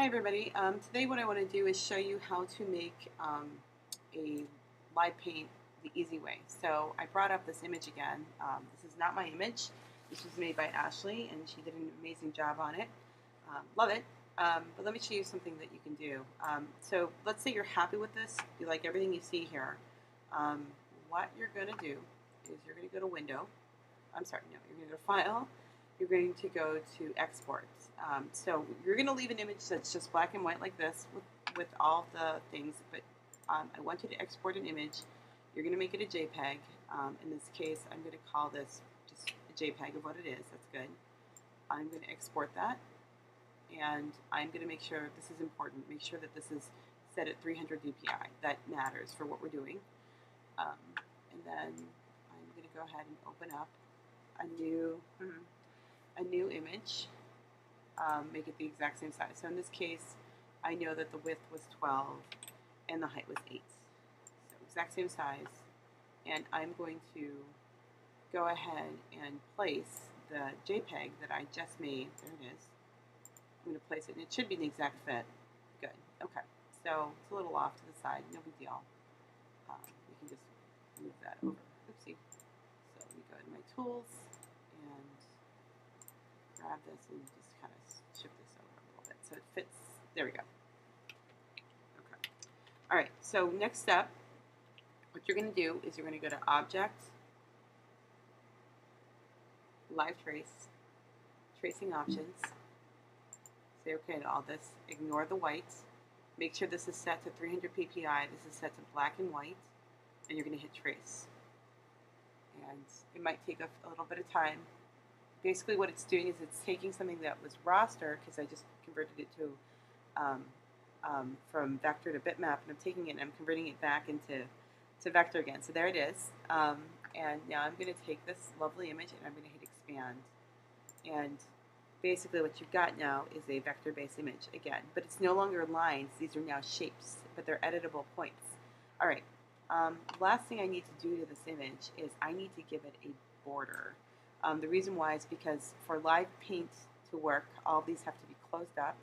Hi everybody. Today what I want to do is show you how to make a live paint the easy way. So I brought up this image again. This is not my image. This was made by Ashley and she did an amazing job on it. Love it. But let me show you something that you can do. So let's say you're happy with this. You like everything you see here. Um, what you're going to do is you're going to go to Window. I'm sorry, no, you're going to go to File. You're going to go to Export. So you're going to leave an image that's just black and white like this with all the things, but I want you to export an image. You're going to make it a JPEG. In this case, I'm going to call this just a JPEG of what it is. That's good. I'm going to export that, and I'm going to make sure, this is important, make sure that this is set at 300 dpi. That matters for what we're doing. And then I'm going to go ahead and open up a new image, make it the exact same size. So in this case, I know that the width was 12 and the height was 8. So exact same size. And I'm going to go ahead and place the JPEG that I just made. There it is. I'm going to place it, and it should be an exact fit. Good. Okay. So it's a little off to the side. No big deal. We can just move that over. Oopsie. So let me go to my tools and grab this and just kind of shift this over a little bit so it fits. There we go. Okay. All right. So next step, what you're going to do is you're going to go to Object, Live Trace, Tracing Options. Say OK to all this. Ignore the whites. Make sure this is set to 300 ppi. This is set to black and white. And you're going to hit Trace. And it might take a little bit of time. Basically what it's doing is it's taking something that was raster, because I just converted it to from vector to bitmap, and I'm taking it and I'm converting it back into vector again. So there it is. And now I'm going to take this lovely image and I'm going to hit expand. And basically what you've got now is a vector-based image again, but it's no longer lines. These are now shapes, but they're editable points. All right. Last thing I need to do to this image is I need to give it a border. The reason why is because for live paint to work, all these have to be closed up.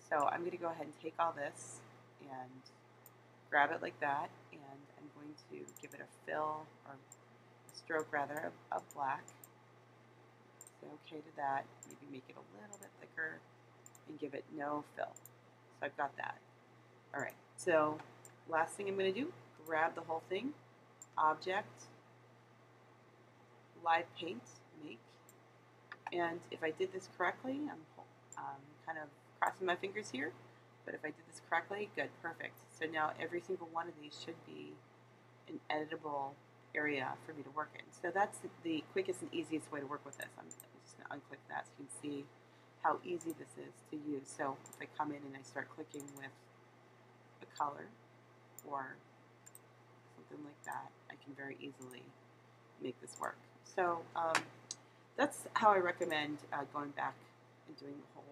So I'm going to go ahead and take all this and grab it like that, and I'm going to give it a fill, or a stroke rather, of black. Say OK to that. Maybe make it a little bit thicker and give it no fill. So I've got that. All right. So last thing I'm going to do, grab the whole thing, Object, Live Paint, Make. And if I did this correctly, I'm kind of crossing my fingers here, but if I did this correctly, good, perfect. So now every single one of these should be an editable area for me to work in. So that's the quickest and easiest way to work with this. I'm just going to unclick that so you can see how easy this is to use. So if I come in and I start clicking with a color or something like that, I can very easily make this work. So that's how I recommend going back and doing the whole